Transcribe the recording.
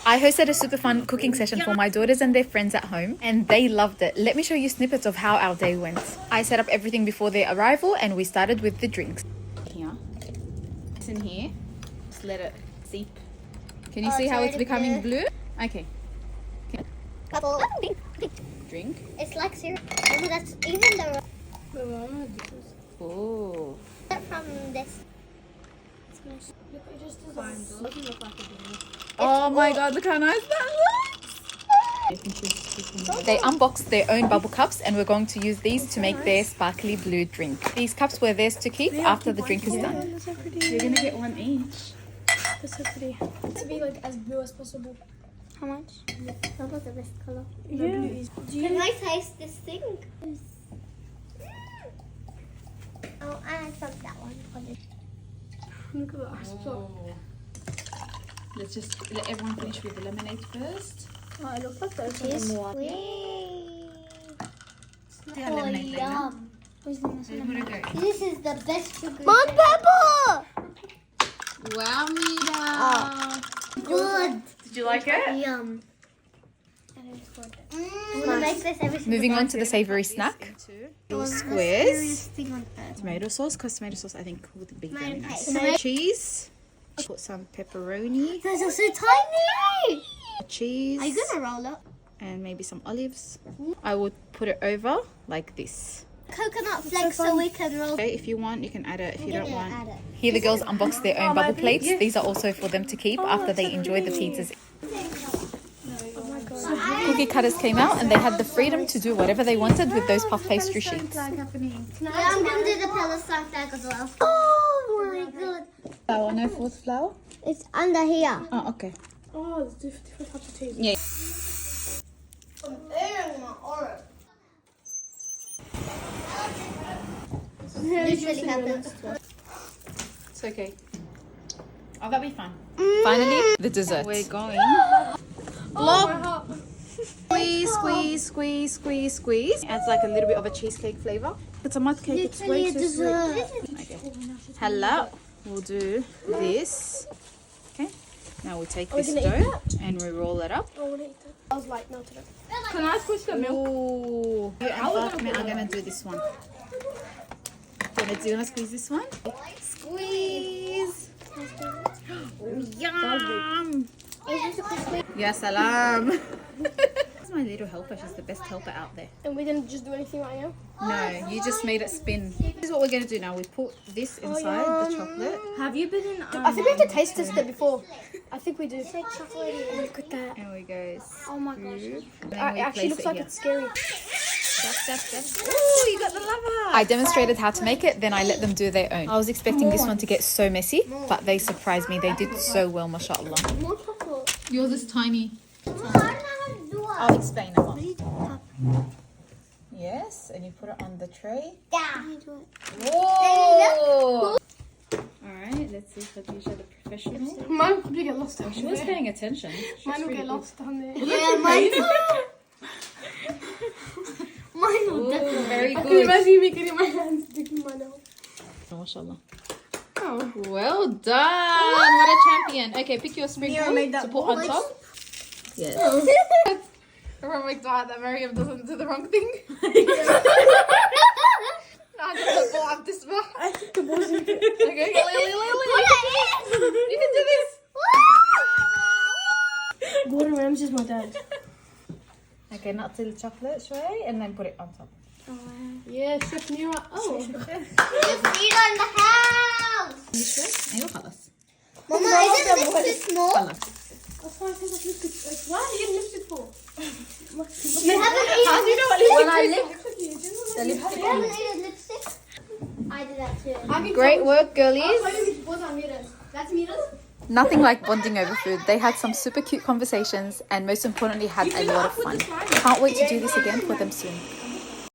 I hosted a super fun cooking session for my daughters and their friends at home, and they loved it. Let me show you snippets of how our day went. I set up everything before their arrival, and we started with the drinks. Here, it's in here. Just let it seep. Can you see how it's becoming blue? Okay. Bubble. Drink. It's like syrup. Oh, that's even the. Oh. From this. Look, it just doesn't look like a drink. Oh my god, look how nice that looks! They unboxed their own bubble cups, and we're going to use these to make their sparkly blue drink. These cups were theirs to keep after the drink is done. You're gonna get one each. That's so pretty. To be like as blue as possible. How much? That was the best color. Yeah. Can I taste this thing? Oh, I took that one. Look at that. Oh. Let's just let everyone finish with the lemonade first. Oh, it looks like those Yes. are more. Yay. Yeah, Oh, lemonade flavor. yum. Where's the This is the best sugar. Mom, pepper! Wow, Mira! Good. Did you like it? Yum. I'm gonna make this every single Moving day. on to the savory snack. Little squares. Tomato sauce, because tomato sauce I think would be very nice. Tomato- Cheese. Put some pepperoni, Those are so tiny. cheese, Are you gonna roll it? and maybe some olives. I would put it over like this. Coconut flakes so we can roll. Okay, if you want, you can add it. If you don't want. Add it. Here the girls unboxed their own bubble plates. These are also for them to keep after they enjoy the pizzas. Cookie cutters came out, and they had the freedom to do whatever they wanted with those puff pastry sheets. Yeah, I'm gonna do the Palestine flag as well. Oh my god. Flour, no fourth flour? It's under here. Oh, okay. Oh, there's different types of cheese. Yeah. This really happens. It's okay. Oh, that'll be fine. Finally, the dessert. We're going. Blob. Squeeze, squeeze, squeeze, squeeze, squeeze. Adds like a little bit of a cheesecake flavor. It's a mud cake. It's way too sweet. Okay. Hello. We'll do this. Okay. Now we take this dough and we roll it up. I want to eat that. I was like, no, today. Can I squish the milk? Ooh. You and Fatima are gonna do this one. Do you wanna squeeze this one? Squeeze. Yum. Ya salam. This is my little helper. She's the best helper out there. And we didn't just do anything right now? No, you just made it spin. This is what we're going to do now. We put this inside the chocolate. Have you been in... I think we have to taste test it before. I think we do. Look at that. And we go. Oh my gosh. And It then we actually place looks it like here. it's scary. Ooh, you got the lava. I demonstrated how to make it, then I let them do their own. I was expecting this one to get so messy, but they surprised me. They did so well, mashallah. More chocolate. Yours is tiny. I don't know how to do it. I'll explain it, Mom. Yes, and you put it on the tray. Yeah. Whoa! Alright, let's see Khadija, the professional. Mine will probably get lost down She was there. paying attention. Mine will get lost down there. Yeah, mine too. Mine will Ooh, very I can good. imagine me getting my hands digging my nose. Mashallah. Oh. Well done! What a champion. Okay, pick your sprinkle made that to put on top. Yes. Everyone makes out that Mariam doesn't do the wrong thing. I just don't want this one. I think the boys need it. Okay, you can do this. Gordon Ramsay is my dad. Okay, not till chocolate tray and then put it on top. Yeah, Chef Nira. Oh. Just eat on the house. This way? Ayun, kalas. Mama, isn't this too small? Kalas. That's why I think I've lifted. Why are you getting lifted for? You haven't eaten How do you know what lipstick? When I lift You haven't eaten lipstick? I did that too. Great work, girlies. That's Mira's? Nothing like bonding over food. They had some super cute conversations and most importantly had a lot of fun. Can't wait to do this again for them soon.